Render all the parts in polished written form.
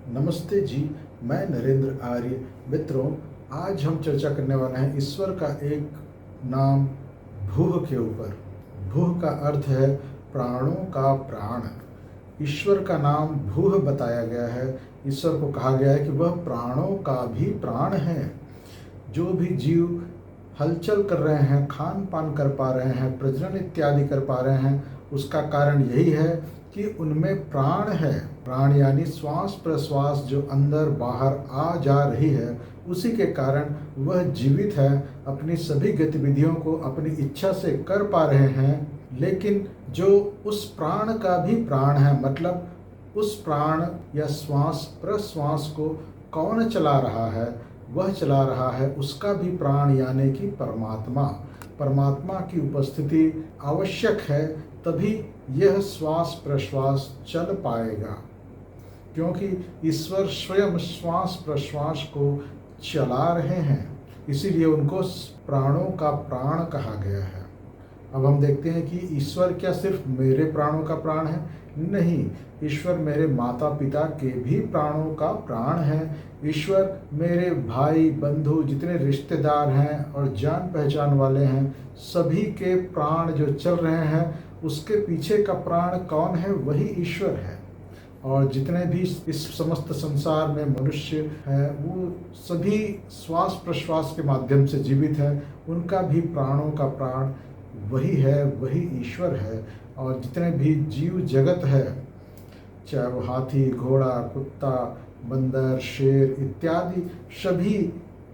नमस्ते जी। मैं नरेंद्र आर्य। मित्रों, आज हम चर्चा करने वाले हैं ईश्वर का एक नाम भूह के ऊपर। भूह का अर्थ है प्राणों का प्राण। ईश्वर का नाम भूह बताया गया है। ईश्वर को कहा गया है कि वह प्राणों का भी प्राण है। जो भी जीव हलचल कर रहे हैं, खान पान कर पा रहे हैं, प्रजनन इत्यादि कर पा रहे हैं, उसका कारण यही है कि उनमें प्राण है। प्राण यानी श्वास प्रश्वास जो अंदर बाहर आ जा रही है, उसी के कारण वह जीवित है। अपनी सभी गतिविधियों को अपनी इच्छा से कर पा रहे हैं। लेकिन जो उस प्राण का भी प्राण है, मतलब उस प्राण या श्वास प्रश्वास को कौन चला रहा है, वह चला रहा है उसका भी प्राण यानी कि परमात्मा। परमात्मा की उपस्थिति आवश्यक है, तभी यह श्वास प्रश्वास चल पाएगा, क्योंकि ईश्वर स्वयं श्वास प्रश्वास को चला रहे हैं। इसीलिए उनको प्राणों का प्राण कहा गया है। अब हम देखते हैं कि ईश्वर क्या सिर्फ मेरे प्राणों का प्राण है? नहीं, ईश्वर मेरे माता पिता के भी प्राणों का प्राण है। ईश्वर मेरे भाई बंधु जितने रिश्तेदार हैं और जान पहचान वाले हैं, सभी के प्राण जो चल रहे हैं, उसके पीछे का प्राण कौन है? वही ईश्वर है। और जितने भी इस समस्त संसार में मनुष्य हैं, वो सभी श्वास प्रश्वास के माध्यम से जीवित हैं। उनका भी प्राणों का प्राण वही है, वही ईश्वर है। और जितने भी जीव जगत है, चाहे वो हाथी, घोड़ा, कुत्ता, बंदर, शेर इत्यादि, सभी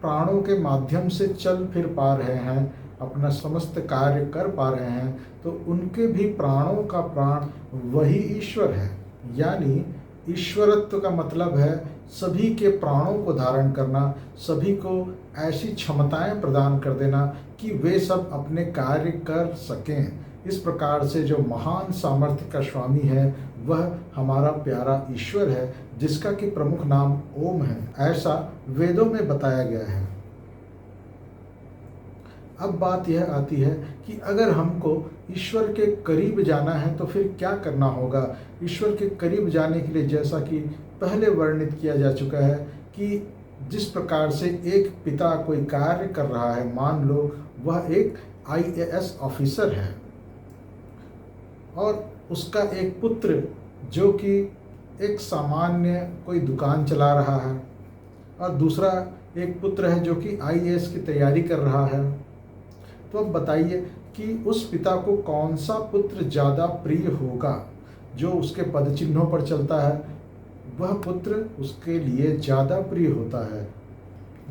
प्राणों के माध्यम से चल फिर पा रहे हैं, अपना समस्त कार्य कर पा रहे हैं, तो उनके भी प्राणों का प्राण वही ईश्वर है। यानी ईश्वरत्व का मतलब है सभी के प्राणों को धारण करना, सभी को ऐसी क्षमताएं प्रदान कर देना कि वे सब अपने कार्य कर सकें। इस प्रकार से जो महान सामर्थ्य का स्वामी है, वह हमारा प्यारा ईश्वर है, जिसका कि प्रमुख नाम ओम है। ऐसा वेदों में बताया गया है। अब बात यह आती है कि अगर हमको ईश्वर के करीब जाना है तो फिर क्या करना होगा? ईश्वर के करीब जाने के लिए, जैसा कि पहले वर्णित किया जा चुका है, कि जिस प्रकार से एक पिता कोई कार्य कर रहा है, मान लो वह एक आईएएस ऑफिसर है और उसका एक पुत्र जो कि एक सामान्य कोई दुकान चला रहा है, और दूसरा एक पुत्र है जो कि आईएएस की तैयारी कर रहा है। तो अब बताइए कि उस पिता को कौन सा पुत्र ज़्यादा प्रिय होगा? जो उसके पद चिन्हों पर चलता है, वह पुत्र उसके लिए ज़्यादा प्रिय होता है।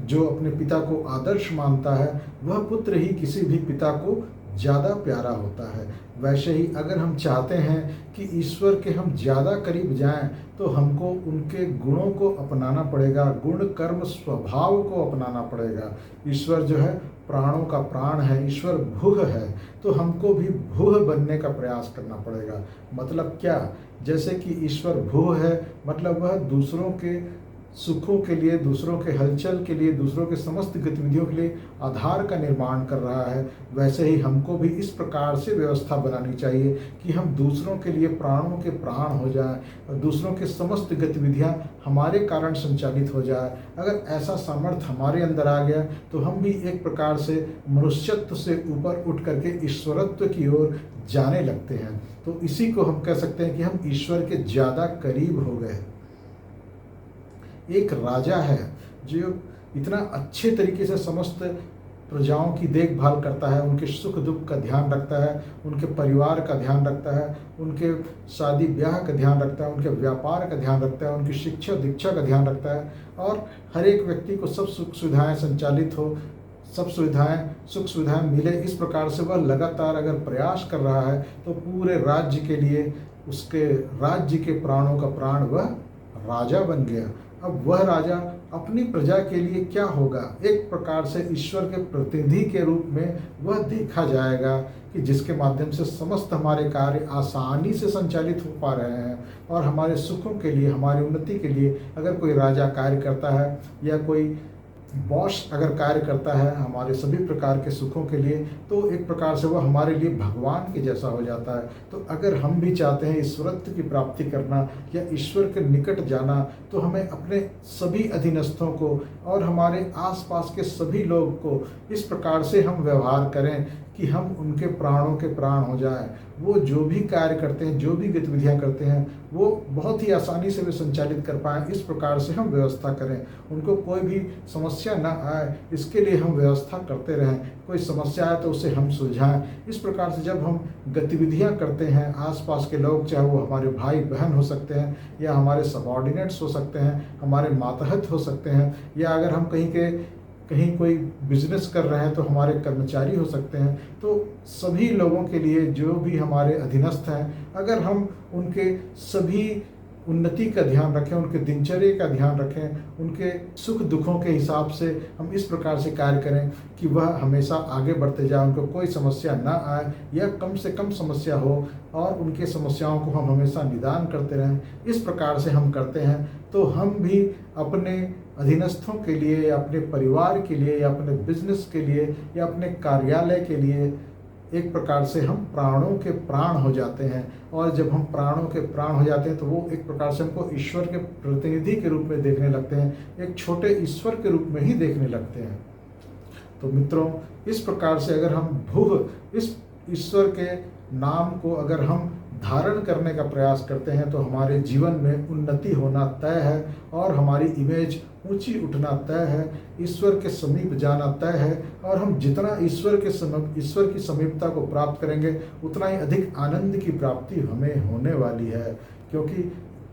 जो अपने पिता को आदर्श मानता है, वह पुत्र ही किसी भी पिता को ज़्यादा प्यारा होता है। वैसे ही अगर हम चाहते हैं कि ईश्वर के हम ज़्यादा करीब जाएं, तो हमको उनके गुणों को अपनाना पड़ेगा, गुण कर्म स्वभाव को अपनाना पड़ेगा। ईश्वर जो है प्राणों का प्राण है, ईश्वर भूह है, तो हमको भी भूह बनने का प्रयास करना पड़ेगा। मतलब क्या? जैसे कि ईश्वर भूह है, मतलब वह दूसरों के सुखों के लिए, दूसरों के हलचल के लिए, दूसरों के समस्त गतिविधियों के लिए आधार का निर्माण कर रहा है। वैसे ही हमको भी इस प्रकार से व्यवस्था बनानी चाहिए कि हम दूसरों के लिए प्राणों के प्राण हो जाएं और दूसरों के समस्त गतिविधियां हमारे कारण संचालित हो जाए। अगर ऐसा सामर्थ्य हमारे अंदर आ गया, तो हम भी एक प्रकार से मनुष्यत्व से ऊपर उठ करके ईश्वरत्व की ओर जाने लगते हैं। तो इसी को हम कह सकते हैं कि हम ईश्वर के ज़्यादा करीब हो गए। एक राजा है जो इतना अच्छे तरीके से समस्त प्रजाओं की देखभाल करता है, उनके सुख दुख का ध्यान रखता है, उनके परिवार का ध्यान रखता है, उनके शादी ब्याह का ध्यान रखता है, उनके व्यापार का ध्यान रखता है, उनकी शिक्षा दीक्षा का ध्यान रखता है, और हर एक व्यक्ति को सब सुख सुविधाएं संचालित हो, सब सुख सुविधाएं मिले, इस प्रकार से वह लगातार अगर प्रयास कर रहा है, तो पूरे राज्य के लिए, उसके राज्य के प्राणों का प्राण वह राजा बन गया। अब वह राजा अपनी प्रजा के लिए क्या होगा? एक प्रकार से ईश्वर के प्रतिनिधि के रूप में वह देखा जाएगा, कि जिसके माध्यम से समस्त हमारे कार्य आसानी से संचालित हो पा रहे हैं। और हमारे सुखों के लिए, हमारी उन्नति के लिए अगर कोई राजा कार्य करता है या कोई बॉस अगर कार्य करता है हमारे सभी प्रकार के सुखों के लिए, तो एक प्रकार से वह हमारे लिए भगवान के जैसा हो जाता है। तो अगर हम भी चाहते हैं ईश्वरत्व की प्राप्ति करना या ईश्वर के निकट जाना, तो हमें अपने सभी अधीनस्थों को और हमारे आसपास के सभी लोग को इस प्रकार से हम व्यवहार करें कि हम उनके प्राणों के प्राण हो जाएं। वो जो भी कार्य करते हैं, जो भी गतिविधियां करते हैं, वो बहुत ही आसानी से वे संचालित कर पाएँ। इस प्रकार से हम व्यवस्था करें, उनको कोई भी समस्या न आए, इसके लिए हम व्यवस्था करते रहें। कोई समस्या आए तो उसे हम सुलझाएं। इस प्रकार से जब हम गतिविधियां करते हैं, आसपास के लोग, चाहे वो हमारे भाई बहन हो सकते हैं या हमारे सबॉर्डिनेट्स हो सकते हैं, हमारे मातहत हो सकते हैं, या अगर हम कहीं कोई बिजनेस कर रहे हैं तो हमारे कर्मचारी हो सकते हैं, तो सभी लोगों के लिए जो भी हमारे अधीनस्थ हैं, अगर हम उनके सभी उन्नति का ध्यान रखें, उनके दिनचर्या का ध्यान रखें, उनके सुख दुखों के हिसाब से हम इस प्रकार से कार्य करें कि वह हमेशा आगे बढ़ते जाए, उनको कोई समस्या ना आए या कम से कम समस्या हो, और उनके समस्याओं को हम हमेशा निदान करते रहें। इस प्रकार से हम करते हैं तो हम भी अपने अधीनस्थों के लिए या अपने परिवार के लिए या अपने बिजनेस के लिए या अपने कार्यालय के लिए एक प्रकार से हम प्राणों के प्राण हो जाते हैं। और जब हम प्राणों के प्राण हो जाते हैं तो वो एक प्रकार से हमको ईश्वर के प्रतिनिधि के रूप में देखने लगते हैं, एक छोटे ईश्वर के रूप में ही देखने लगते हैं। तो मित्रों, इस प्रकार से अगर हम भूह इस ईश्वर के नाम को अगर हम धारण करने का प्रयास करते हैं तो हमारे जीवन में उन्नति होना तय है और हमारी इमेज ऊंची उठना तय है, ईश्वर के समीप जाना तय है। और हम जितना ईश्वर की समीपता को प्राप्त करेंगे, उतना ही अधिक आनंद की प्राप्ति हमें होने वाली है। क्योंकि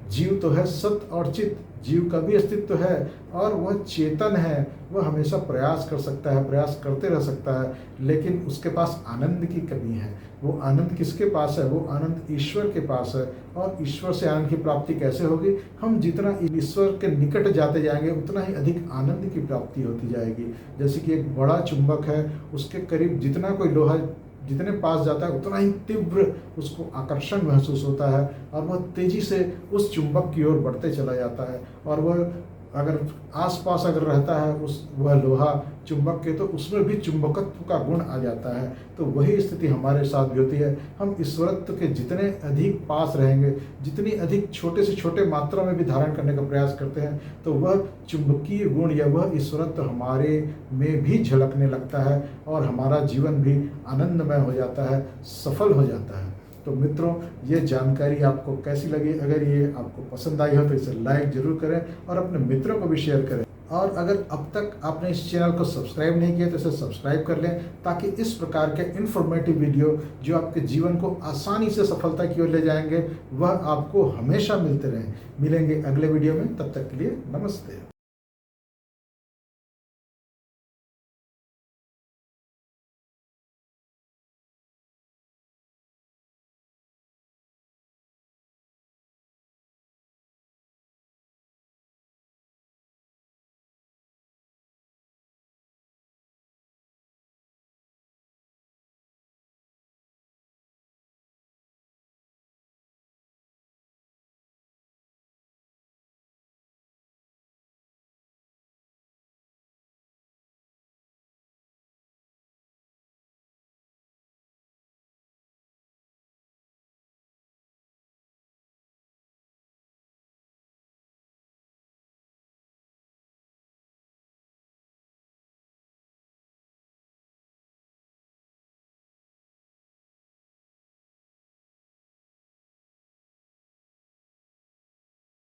जीव तो है सत्य और चित्त, जीव का भी अस्तित्व है और वह चेतन है, वह हमेशा प्रयास कर सकता है, प्रयास करते रह सकता है, लेकिन उसके पास आनंद की कमी है। वो आनंद किसके पास है? वो आनंद ईश्वर के पास है। और ईश्वर से आनंद की प्राप्ति कैसे होगी? हम जितना ईश्वर के निकट जाते जाएंगे, उतना ही अधिक आनंद की प्राप्ति होती जाएगी। जैसे कि एक बड़ा चुंबक है, उसके करीब जितना कोई लोहा जितने पास जाता है, उतना ही तीव्र उसको आकर्षण महसूस होता है और वह तेजी से उस चुंबक की ओर बढ़ते चला जाता है। और वह अगर आसपास अगर रहता है वह लोहा चुंबक के, तो उसमें भी चुंबकत्व का गुण आ जाता है। तो वही स्थिति हमारे साथ भी होती है। हम ईश्वरत्व के जितने अधिक पास रहेंगे, जितनी अधिक छोटे से छोटे मात्रा में भी धारण करने का प्रयास करते हैं, तो वह चुंबकीय गुण या वह ईश्वरत्व हमारे में भी झलकने लगता है और हमारा जीवन भी आनंदमय हो जाता है, सफल हो जाता है। तो मित्रों, ये जानकारी आपको कैसी लगी? अगर ये आपको पसंद आई हो तो इसे लाइक जरूर करें और अपने मित्रों को भी शेयर करें। और अगर अब तक आपने इस चैनल को सब्सक्राइब नहीं किया तो इसे सब्सक्राइब कर लें, ताकि इस प्रकार के इन्फॉर्मेटिव वीडियो जो आपके जीवन को आसानी से सफलता की ओर ले जाएंगे, वह आपको हमेशा मिलते रहें। मिलेंगे अगले वीडियो में, तब तक के लिए नमस्ते।